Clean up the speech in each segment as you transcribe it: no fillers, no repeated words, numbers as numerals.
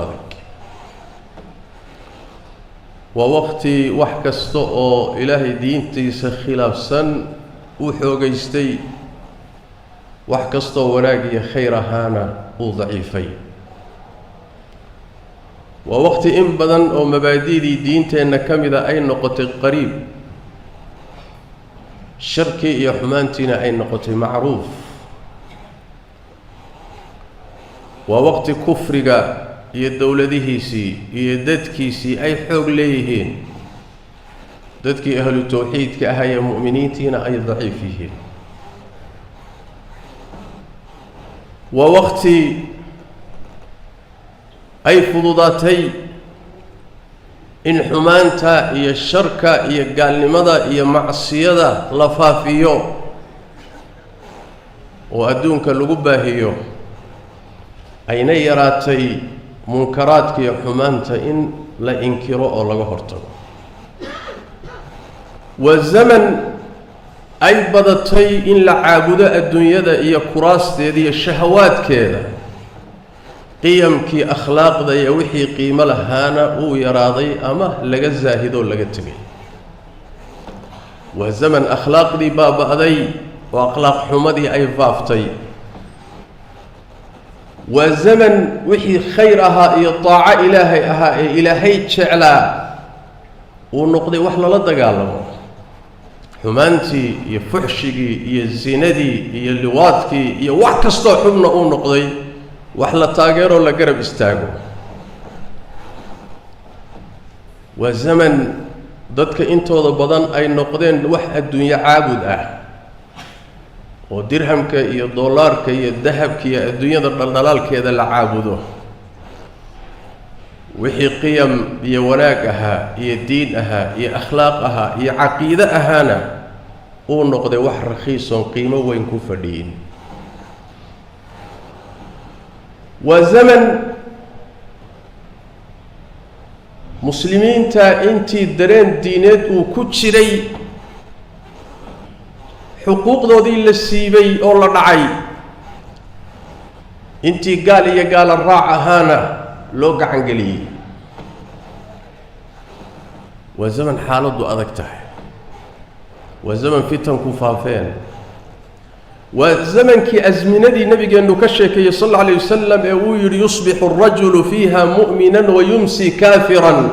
adag waa waqti wax kasta oo ilaahay diintiisa khilaafsan uu xoogaystay wax kasta oo wanaag iyo khayr ahaana uu daciifay waa waqti in badan oo mabaadi'dii diinteenna ka mida ay noqotay qariib sharkii iyo xumaantiina ay noqotay macruuf waa waqti kufriga iyo dowladihiisii iyo dadkiisii ay xoog leeyihiin dadkii ahlu tawxiidka ahaa ee mu'miniintiina ay daciif yihiin waa waqti ay fududaatay in xumaanta iyo sharka iyo gaalnimada iyo macsiyada la faafiyo oo adduunka lagu baahiyo ayna yaraatay munkaraadka iyo xumaanta in la inkiro oo laga hortago waa zaman ay badatay in la caabudo adduunyada iyo kuraasteeda iyo shahawaadkeeda qiyamkii akhlaaqda iyo wixii qiimo lahaana uu yaraaday ama laga zaahidoo laga tegay waa zaman akhlaaqdii baaba'day oo akhlaaq xumadii ay faaftay waa zaman wixii khayr ahaa iyo taaco ilaahay ahaa ee ilaahay jeclaa uu noqday wax lala dagaalamo xumaantii iyo fuxshigii iyo zinadii iyo liwaadkii iyo wax kastoo xubna uu noqday wax la taageeroo la garab istaago waa zaman dadka intooda badan ay noqdeen wax adduunyo caabud ah oo dirhamka iyo doolaarka iyo dahabka iyo adduunyada dhaldhalaalkeeda la caabudo wixii qiyam iyo wanaag ahaa iyo diin ahaa iyo akhlaaq ahaa iyo caqiide ahaana uu noqday wax rakhiisoon qiimo weyn ku fadhiyin waa zaman muslimiinta intii dareen diineed uu ku jiray xuquuqdoodii la siibay oo la dhacay intii gaal iyo gaala raac ahaana loo gacan geliyey waa zaman xaaladdu adag tahay waa zaman fitanku faafeen waa zamankii asminadii nabigeennu ka sheekeeyey sal alla alayh wasalam ee uu yidhi yusbixu arajulu fiiha mu'minan wayumsi kaafiran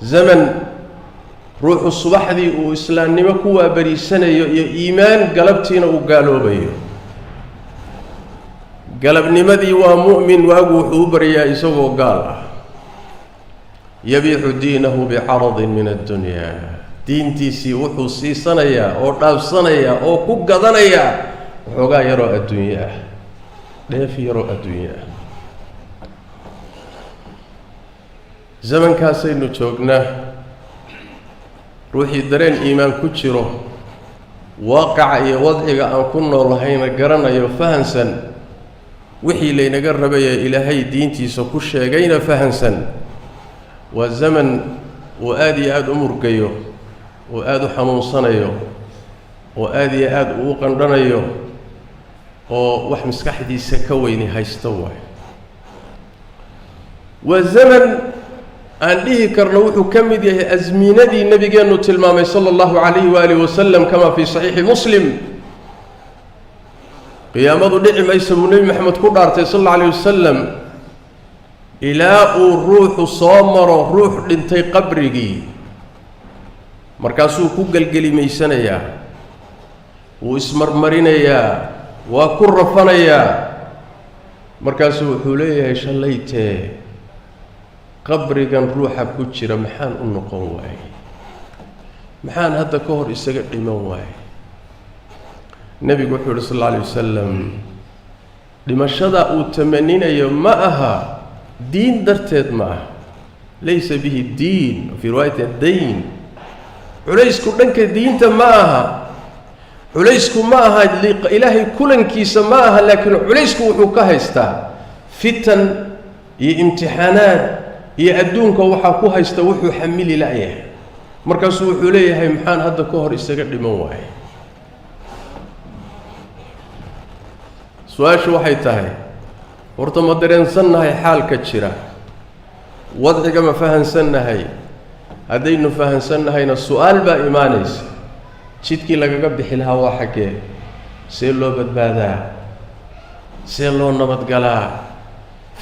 zaman ruuxu subaxdii uu islaamnimo ku waabariisanayo iyo iimaan galabtiina uu gaaloobayo galabnimadii waa mu'min waagu wuxuu u baryaa isagoo gaal ah yabiixu diinahu bicaradin min addunya diintiisii wuxuu siisanayaa oo dhaafsanayaa oo ku gadanayaa waxoogaa yaroo adduunye ah dheef yaroo adduunye ah zamankaasaynu joognaa ruuxii dareen iimaan ku jiro waaqaca iyo wadciga aan ku noolahayna garanayo fahansan wixii laynaga rabayee ilaahay diintiisa ku sheegayna fahansan waa zaman uu aada iyo aada u murgayo oo aada u xanuunsanayo oo aada iyo aada uu qandhanayo oo wax maskaxdiisa ka weyni haysta waayo waa zaman aan dhihi karno wuxuu ka mid yahay asminadii nabigeennu tilmaamay sala allahu calayhi waalihi wasalam kama fii saxiixi muslim qiyaamadu dhici maysa buu nebi maxamed ku dhaartay sal alla alayh wasalam ilaa uu ruuxu soo maro ruux dhintay qabrigii markaasuu ku gelgelimaysanayaa wuu ismarmarinayaa waa ku rafanayaa markaasuu wuxuu leeyahay shallaytee qabrigan ruuxa ku jira maxaan u noqon waayey maxaan hadda ka hor isaga dhiman waayey nebigu wuxuu yihi sal alla alayh wasalam dhimashada uu tamaninayo ma aha diin darteed ma aha laysa bihi diin fii riwaayati addayn culaysku dhanka diinta ma aha culaysku ma aha ilaahay kulankiisa ma aha laakiin culaysku wuxuu ka haystaa fitan iyo imtixaanaad iyo adduunka waxaa ku haysta wuxuu xamili la'yahay markaasuu wuxuu leeyahay maxaan hadda ka hor isaga dhiman waayey su-aashu waxay tahay horta ma dareensannahay xaalka jira wadciga ma fahansannahay haddaynu fahansannahayna su-aal baa imaanaysa jidkii lagaga bixi lahaa waa xaggee see loo badbaadaa see loo nabadgalaa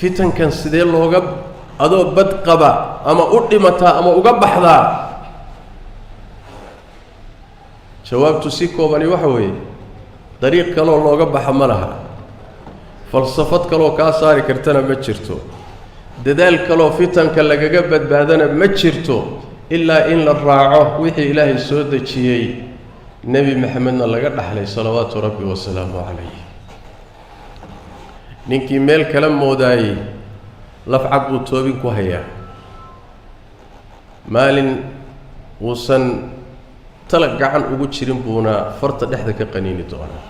fitankan sidee looga adoo bad qaba ama u dhimataa ama uga baxdaa jawaabtu si koobani waxa weeye dariiq kaloo looga baxa ma laha falsafad kaloo kaa saari kartana ma jirto dadaal kaloo fitanka lagaga badbaadana ma jirto ilaa in la raaco wixii ilaahay soo dejiyey nebi maxamedna laga dhaxlay salawaatu rabbi wasalaamu calayh ninkii meel kala moodaayey lafcad buu toobin ku hayaa maalin uusan talag gacan ugu jirin buuna farta dhexda ka qaniini doonaa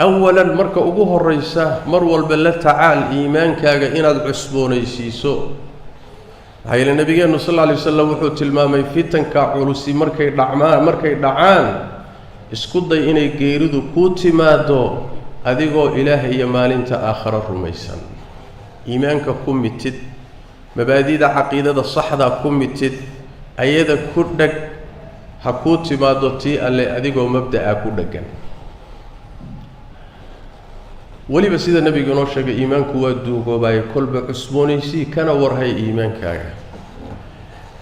awalan marka ugu horraysa mar walba la tacaal iimaankaaga inaad cusboonaysiiso maxaa yeele nabigeennu sal alla alay wasalam wuxuu tilmaamay fitanka culusi markay dhacaan isku day inay geeridu kuu timaado adigoo ilaahay iyo maalinta aakhare rumaysan iimaanka ku mitid mabaadida caqiidada saxda ku mitid ayada ku dhag ha kuu timaado tii alle adigoo mabda'a ku dheggan weliba sida nebigu inoo sheegay iimaanku waa duugoobaaya kolba cusboonaysii kana warhay iimaankaaga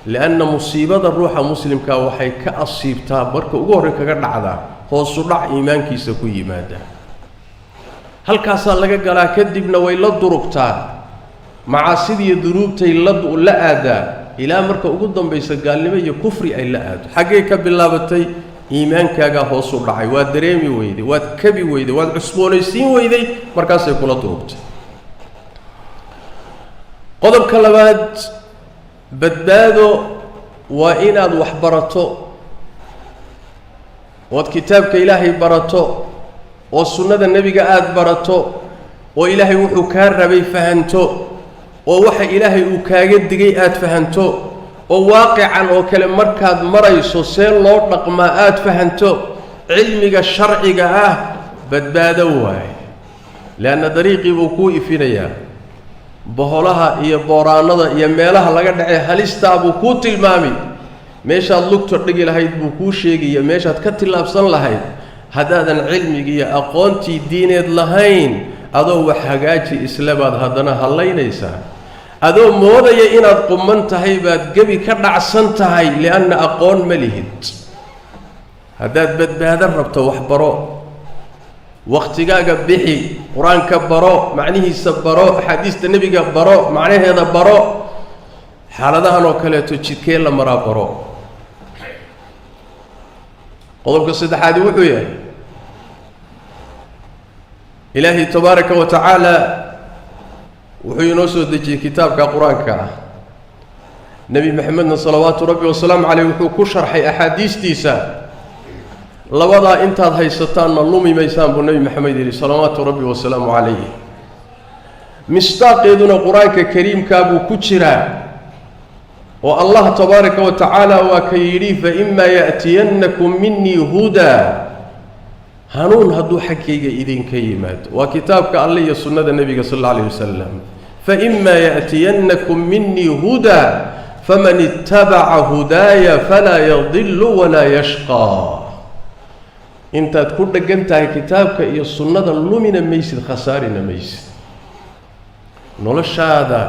lianna musiibada ruuxa muslimkaa waxay ka asiibtaa marka ugu horray kaga dhacdaa hoosu dhac iimaankiisa ku yimaada halkaasaa laga galaa kadibna way la durugtaa macaasidiiyo dunuubtay la aadaa ilaa marka ugu dambaysa gaalnimo iyo kufri ay la aado xaggay ka bilaabatay iimaankaagaa hoosu dhacay waad dareemi weyday waad kabi weyday waad cusboonaysiin weyday markaasay kula durugtay qodobka labaad badbaado waa inaad wax barato ood kitaabka ilaahay barato oo sunnada nebiga aada barato oo ilaahay wuxuu kaa rabay fahanto oo waxa ilaahay uu kaaga digay aada fahanto oo waaqican oo kale markaad marayso see loo dhaqmaa aada fahanto cilmiga sharciga ah badbaado waaye leanna dariiqii buu kuu ifinayaa boholaha iyo booraanada iyo meelaha laga dhacay halistaa buu kuu tilmaami meeshaad lugta dhigi lahayd buu kuu sheegaya meeshaad ka tillaabsan lahayd haddaadan cilmigi iyo aqoontii diineed lahayn adoo wax hagaaji isle baad haddana hallaynaysaa adoo moodaya inaad quman tahay baad gebi ka dhacsan tahay lianna aqoon ma lihid haddaad badbaado rabto wax baro wakhtigaaga bixi qur-aanka baro macnihiisa baro axaadiista nebiga baro macnaheeda baro xaaladahan oo kaleeto jidkee la maraa baro qodobka saddexaadi wuxuu yahay ilaahay tabaaraka wa tacaala wuxuu inoo soo dejiyey kitaabka qur-aanka ah nebi maxamedna salawaatu rabbi wasalaamu caleyh wuxuu ku sharxay axaadiistiisa labadaa intaad haysataanna lumi maysaan buu nebi maxamed yidhi salawaatu rabbi wasalaamu calayh misdaaqeeduna qur-aanka kariimkaa buu ku jiraa oo allah tabaaraka wa tacaala waa ka yidhi faima ya'tiyannakum minii hudaa hanuun hadduu xaggayga idinka yimaado waa kitaabka alle iyo sunnada nebiga sal alla alayh wasalam faima ya'tiyannakum minii hudaa faman ittabaca hudaaya falaa yadilu walaa yashqaa intaad ku dheggan tahay kitaabka iyo sunnada lumina maysid khasaarina maysid noloshaada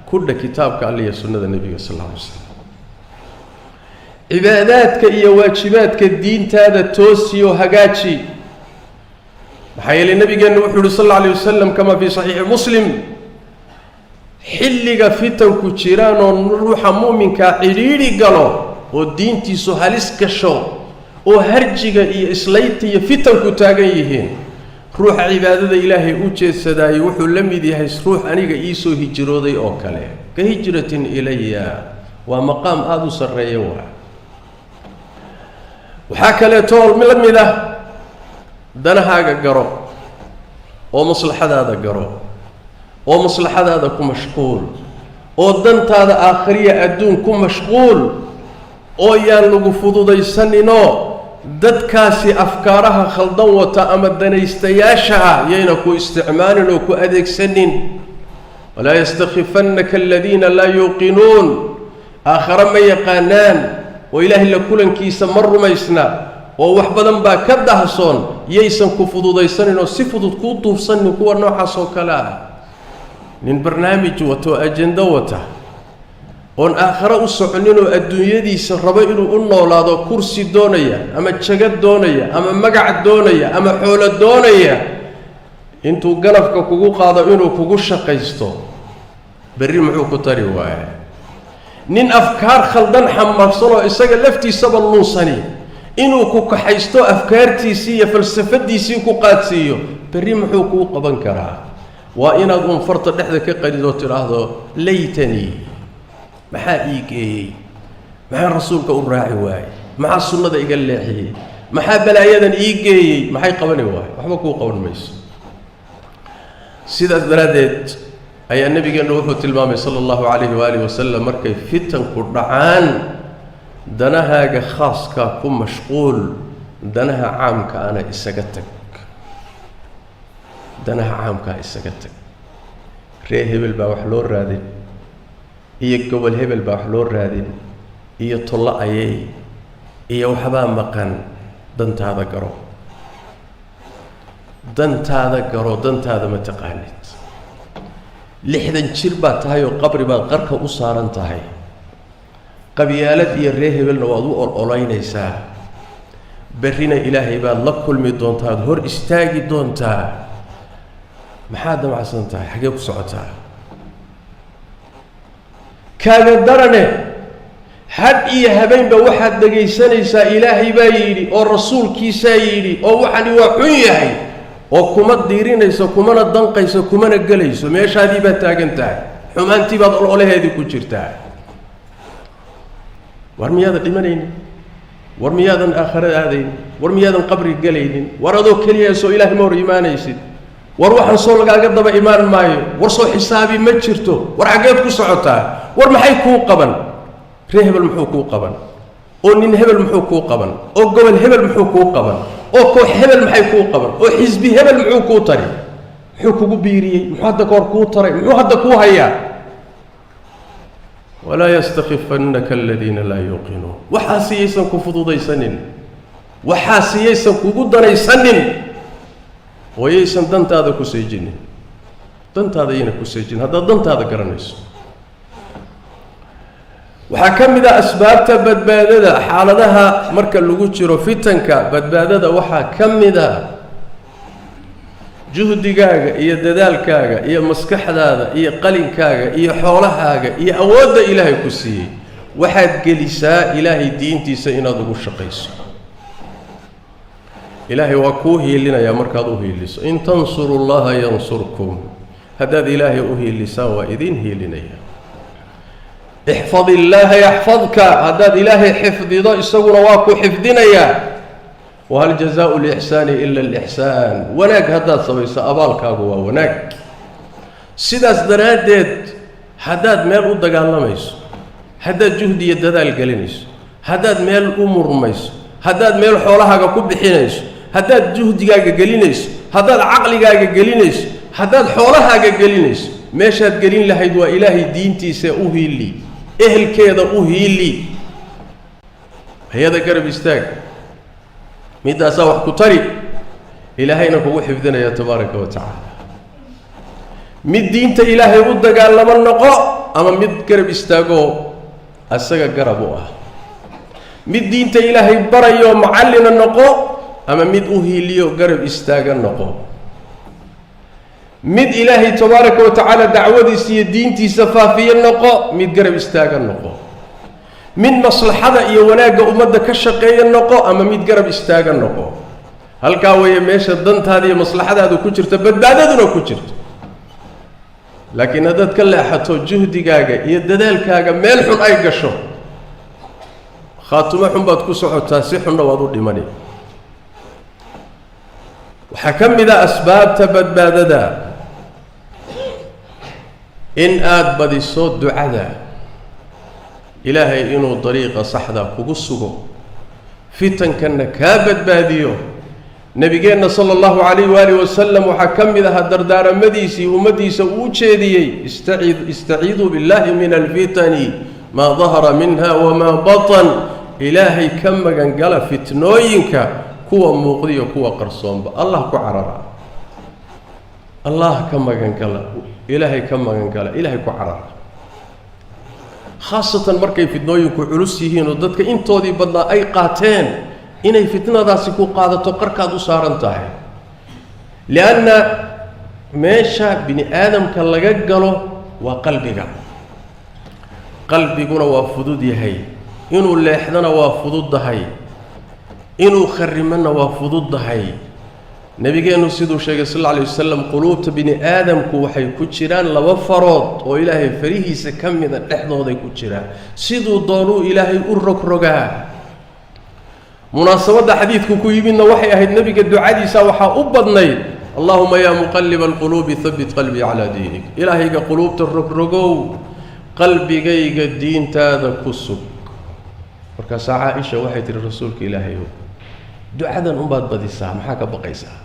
kudha kitaabka alle iyo sunnada nebiga sal alla alay wasalam cibaadaadka iyo waajibaadka diintaada toosiyo hagaaji maxaa yeelay nabigeennu wuxuu yihi sal alla alayh wasalam kamaa fii saxiixi muslim xilliga fitanku jiraan oo ruuxa mu'minkaa cidhiidhi galo oo diintiisu halis gasho oo harjiga iyo islaynta iyo fitanku taagan yihiin ruuxa cibaadada ilaahay u jeedsadaayey wuxuu la mid yahay ruux aniga iisoo hijrooday oo kale ka hijratin ilaya waa maqaam aada u sarreeya waxaa kaleetoo la mid ah danahaaga garo oo maslaxadaada garo oo maslaxadaada ku mashquul oo dantaada aakhiriya adduun ku mashquul oo yaan lagu fududaysaninoo dadkaasi afkaaraha khaldan wata ama danaystayaasha ah yayna ku isticmaalin oo ku adeegsanin. walaa yastakifannaka aladiina laa yuuqinuun, aakhare ma yaqaanaan oo ilaahay la kulankiisa ma rumaysna oo wax badan baa ka dahsoon, yaysan ku fududaysanin oo si fudud kuu duufsanin kuwa noocaas oo kale ah. nin barnaamij wato oo ajendo wata oon aakhare u soconin oo adduunyadiisa rabo inuu u noolaado, kursi doonaya ama jago doonaya ama magac doonaya ama xoolo doonaya, intuu galafka kugu qaado inuu kugu shaqaysto, berri muxuu ku tari waaye? nin afkaar khaldan xambaarsan oo isaga laftiisaba lunsani inuu ku kaxaysto afkaartiisii iyo falsafadiisii ku qaadsiiyo, berri muxuu kuu qaban karaa? waa inaad uun farta dhexda ka qadidoo tidhaahdo laytanii, maxaa ii geeyey? maxaa rasuulka u raaci waaye? maxaa sunnada iga leexiyey? maxaa balaayadan ii geeyey? maxay qabani waaye? waxba kuu qaban mayso. sidaas daraaddeed ayaa nabigeennu wuxuu tilmaamay sala allahu calayhi waaalih wasalam, markay fitanku dhacaan danahaaga khaaskaa ku mashquul, danaha caamkaana isaga tag. danaha caamkaa isaga tag. ree hebel baa wax loo raadin, iyo gobol hebel baa wax loo raadin, iyo tollo ayay, iyo waxbaa maqan. dantaada garo, dantaada garo, dantaada ma taqaanid. 60 jir baad tahay oo qabri baad qarka u saaran tahay, qabyaalad iyo ree hebelna waad u ololeynaysaa, berrina ilaahay baad la kulmi doontaa, ad hor istaagi doontaa. maxaad damacsan tahay? xaggee ku socotaa? kaaga darane had iyo habeenba waxaad dhegaysanaysaa ilaahay baa yidhi oo rasuulkiisaa yidhi oo waxani waa xun yahay, oo kuma diirinayso, kumana danqayso, kumana gelayso. meeshaadii baad taagan tahay, xumaantii baad ololaheedii ku jirtaa. war miyaadan dhimanaynin? war miyaadan aakhare aadaynin? war miyaadan qabri gelaynin? war adoo keliya soo ilaahay ma hor imaanaysid? war waxaan soo lagaaga daba imaan maayo? war soo xisaabi ma jirto? war xaggeed ku socotaa? war maxay kuu qaban? ree hebel muxuu kuu qaban? oo nin hebel muxuu kuu qaban? oo gobol hebel muxuu kuu qaban? oo koox hebel maxay kuu qaban? oo xisbi hebel muxuu kuu tari? muxuu kugu biiriyey? muxuu hadda kahor kuu taray? muxuu hadda kuu hayaa? walaa yastakifannaka aladiina laa yuuqinuun. waxaasiyaysan ku fududaysanin, waxaasiyaysan kugu danaysanin, oo yaysan dantaada ku seejinin. dantaada yayna ku seejinin haddaad dantaada garanayso. waxaa ka mid ah asbaabta badbaadada xaaladaha marka lagu jiro fitanka. badbaadada waxaa ka mid ah juhdigaaga iyo dadaalkaaga iyo maskaxdaada iyo qalinkaaga iyo xoolahaaga iyo awoodda ilaahay ku siiyey, waxaad gelisaa ilaahay diintiisa inaad ugu shaqayso. ilaahay waa kuu hiilinayaa markaad u hiiliso. in tansuru llaha yansurkum, haddaad ilaahay u hiilisaan waa idin hiilinaya. ixfad illaaha yaxfadka, haddaad ilaahay xifdido isaguna waa ku xifdinayaa. wahal jazaau lixsaani ila alixsaan, wanaag haddaad samayso abaalkaagu waa wanaag. sidaas daraaddeed haddaad meel u dagaalamayso, haddaad juhdi iyo dadaal gelinayso, haddaad meel u murmayso, haddaad meel xoolahaaga ku bixinayso, haddaad juhdigaaga gelinayso, haddaad caqligaaga gelinayso, haddaad xoolahaaga gelinayso, meeshaad gelin lahayd waa ilaahay diintiisa u hiili, ehelkeeda u hiili. hay-ada garab istaag, middaasaa wax ku tari, ilaahayna kugu xifdinaya tabaaraka wa tacaala. mid diinta ilaahay u dagaalamo noqo, ama mid garab istaagoo asaga garab u ah. mid diinta ilaahay barayo macallina noqo, ama mid u hiiliyo garab istaaga noqo. mid ilaahay tabaaraka wa tacaala dacwadiisa iyo diintiisa faafiyo noqo, mid garab istaaga noqo. mid maslaxada iyo wanaagga ummadda ka shaqeeya noqo, ama mid garab istaaga noqo. halkaa weeye meesha dantaada iyo maslaxadaadu ku jirta, badbaadaduna ku jirto. laakiin haddaad ka leexato juhdigaaga iyo dadaalkaaga meel xun ay gasho, khaatumo xun baad ku socotaa, si xunna waad u dhimani. waxaa ka mid ah asbaabta badbaadada in aad badiso ducada, ilaahay inuu dariiqa saxda kugu sugo, fitankana kaa badbaadiyo. nabigeenna sala allahu calayh waaalih wasalam waxaa ka mid ahaa dardaaramadiisii ummaddiisa uu jeediyey istaciiduu billahi min alfitani maa dahara minha wamaa batan. ilaahay ka magangala fitnooyinka kuwa muuqdiyo kuwa qarsoonba. allah ku carara, allah ka magangala, ilaahay ka magangala, ilaahay ku carara. khaasatan markay fitnooyinku culus yihiin oo dadka intoodii badnaa ay qaateen inay fitnadaasi ku qaadato qarkaad u saaran tahay. lianna meesha bini aadamka laga galo waa qalbiga. qalbiguna waa fudud yahay, inuu leexdana waa fududdahay, inuu kharrimana waa fududdahay. nabigeennu siduu sheegay sal alla alay wasalam, quluubta bini aadamku waxay ku jiraan laba farood oo ilaahay farihiisa ka mida dhexdooday ku jiraan. siduu doonuu ilaahay u rogrogaa. munaasabadda xadiidku ku yimidna waxay ahayd nebiga ducadiisa waxaa u badnayd allahuma yaa muqalliba alquluubi habbit qalbii calaa diinik. ilaahayga quluubta rogrogow, qalbigayga diintaada ku sug. markaasaa caaisha waxay tihi rasuulka ilaahayow, ducadan unbaad badisaa, maxaa ka baqaysaa?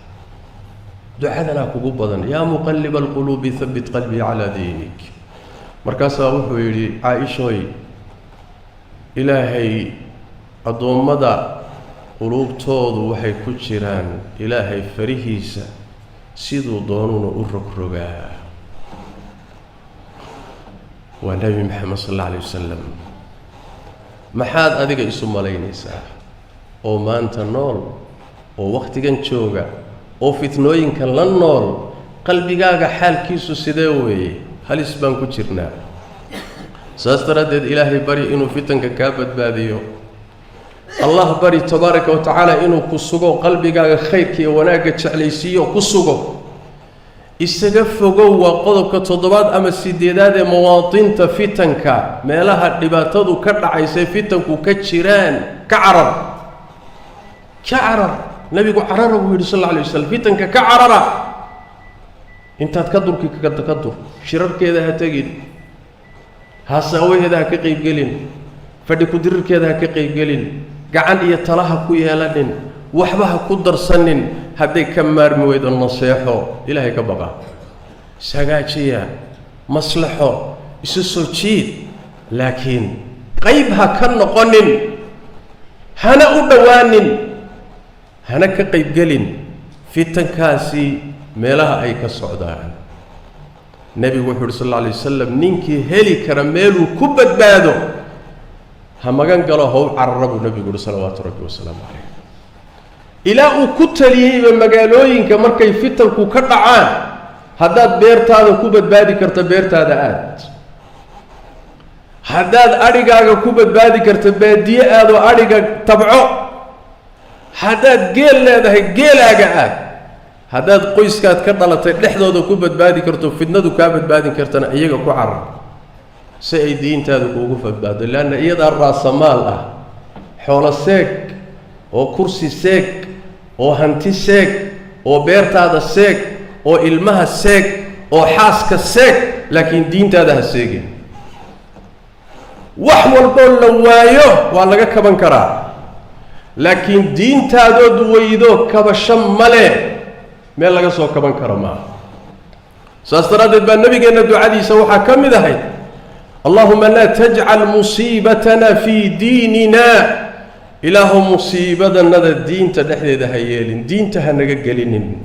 ducadanaa kugu badan, yaa muqalliba alquluubi habbit qalbii calaa diinik. markaasaa wuxuu yidhi caaishooy, ilaahay addoommada quluubtoodu waxay ku jiraan ilaahay farihiisa, siduu doonuna u rogrogaa. waa nebi maxamed sal alla alay wasalam. maxaad adiga isu malaynaysaa oo maanta nool oo wakhtigan jooga oo fitnooyinkan la nool, qalbigaaga xaalkiisu sidee weeye? halis baan ku jirnaa. saas daraaddeed ilaahay bari inuu fitanka kaa badbaadiyo. allah bari tabaaraka wa tacaala inuu ku sugo, qalbigaaga khayrka iyo wanaagga jeclaysiiyo ku sugo. isaga fogow waa qodobka 7 ama 8 ee mawaadinta fitanka, meelaha dhibaatadu ka dhacaysay fitanku ka jiraan. ka carar, ka carar. nabigu carara buu yidhi sal alla alay wasalam, fitanka ka carara. intaad ka durki ka dur, shirarkeeda ha tegin, haasaawaheeda ha ka qaybgelin, fadhi ku-dirirkeeda ha ka qaybgelin, gacan iyo talaha ku yeelanin, waxba ha ku darsanin. hadday ka maarmi weydo naseexo, ilaahay ka baqa, ishagaajiya, maslaxo, isu soo jiid. laakiin qayb ha ka noqonin, hana u dhowaanin, hana ka qaybgelin fitankaasi meelaha ay ka socdaan. nebigu wuxuu yidhi sal alla alay wasalam, ninkii heli kara meeluu ku badbaado ha magan galo, how carara buu nebigu yihi salawaatu rabbi wasalaamu calayh. ilaa uu ku taliyeyba magaalooyinka markay fitanku ka dhacaan, haddaad beertaada ku badbaadi karta beertaada aad, haddaad adhigaaga ku badbaadi karta baadiye aadoo adhiga tabco, haddaad geel leedahay geelaaga aad, haddaad qoyskaad ka dhalatay dhexdooda ku badbaadi karto, fitnadu kaa badbaadin kartana iyaga ku carar si ay diintaada kuugu badbaado. leanna iyadaa raasamaal ah. xoolo seeg oo kursi seeg oo hanti seeg oo beertaada seeg oo ilmaha seeg oo xaaska seeg, laakiin diintaada ha seegin. wax walboo la waayo waa laga kaban karaa, laakiin diintaadood weydo kabasho male, meel laga soo kaban karo maaha. saas daraaddeed baa nabigeenna ducadiisa waxaa ka mid ahayd allahuma laa tajcal musiibatana fii diinina. ilaahu musiibadanada diinta dhexdeeda ha yeelin, diinta ha naga gelinin.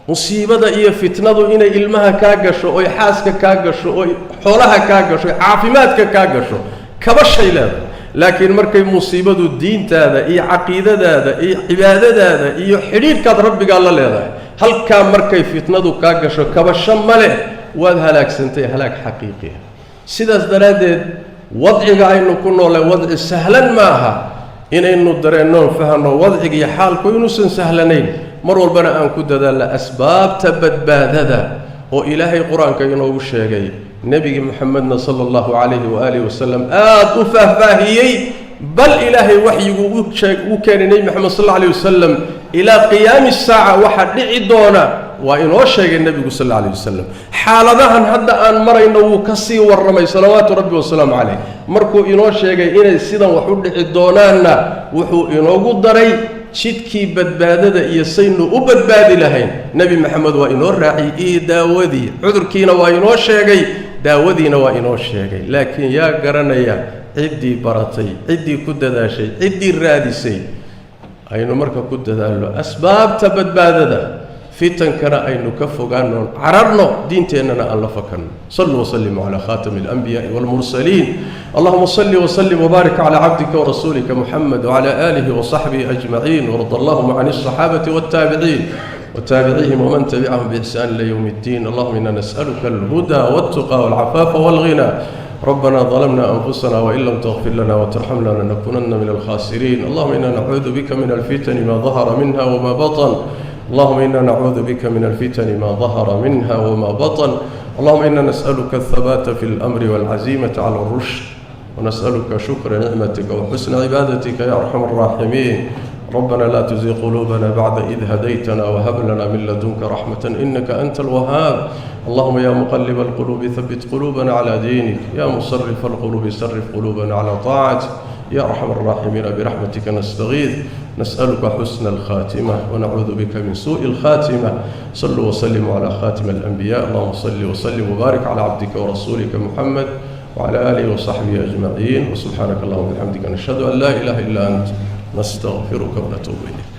musiibada iyo fitnadu inay ilmaha kaa gasho, oy xaaska kaa gasho, oy xoolaha kaa gasho, oy caafimaadka kaa gasho, kabashay leedahay. laakiin markay musiibadu diintaada iyo caqiidadaada iyo cibaadadaada iyo xidhiidhkaad rabbigaa la leedahay, halkaa markay fitnadu kaa gasho kabasho male, waad halaagsantay halaag xaqiiqiya. sidaas daraaddeed wadciga aynu ku noolay wadci sahlan ma aha. inaynu dareennoon fahanno wadciga iyo xaalku inuusan sahlanayn, mar walbana aan ku dadaalna asbaabta badbaadada oo ilaahay qur-aanka inoogu sheegay, nebigi moxamedna sala allahu calayhi waaalihi wasalam aada u faahfaahiyey. bal ilaahay waxyigu u keenay nebi moxamed sal alla alayh wasalam ilaa qiyaami saaca waxaa dhici doona وإنو شيء النبي صلى الله عليه وسلم حال ذهن هدا أن مر إنه كسي ورمي صلوات ربي والسلام عليه مركو إنو شيء إن السيدة وحد الدونانا وحو إنو قدري شدكي بدبادة يسينو وبدبادي لهين نبي محمد وإنو راعي داودي عذر كينا وإنو شيء داودينا وإنو شيء لكن يا قرنيا عدي براتي عدي كددا شيء عدي رادسي أينو مركا كددا له أسباب تبدبادة فتن كان أينو كفو قانو عررنا دينتنا الله فكن صلوا وسلموا على خاتم الأنبياء والمرسلين اللهم صل وسلم وبارك على عبدك ورسولك محمد وعلى آله وصحبه أجمعين ورضى اللهم عن الصحابة والتابعين وتابعيهم ومن تبعهم بإحسان ليوم الدين اللهم إنا نسألك الهدى والتقى والعفاف والغنى ربنا ظلمنا أنفسنا وإن لم تغفر لنا وترحمنا لنكونن من الخاسرين اللهم إنا نعوذ بك من الفتن ما ظهر منها وما بطن اللهم إنا نعوذ بك من الفتن ما ظهر منها وما بطن اللهم إنا نسألك الثبات في الأمر والعزيمة على الرشد ونسألك شكر نعمتك وحسن عبادتك يا أرحم الراحمين ربنا لا تزغ قلوبنا بعد إذ هديتنا وهب لنا من لدنك رحمة إنك أنت الوهاب اللهم يا مقلب القلوب ثبت قلوبنا على دينك يا مصرف القلوب صرف قلوبنا على طاعتك يا أرحم الراحمين برحمتك نستغيث نسألك حسن الخاتمة ونعوذ بك من سوء الخاتمة صلوا وسلموا على خاتم الأنبياء اللهم صل وسلم وبارك على عبدك ورسولك محمد وعلى آله وصحبه أجمعين وسبحانك اللهم وبحمدك نشهد أن لا إله إلا أنت نستغفرك ونتوب إليك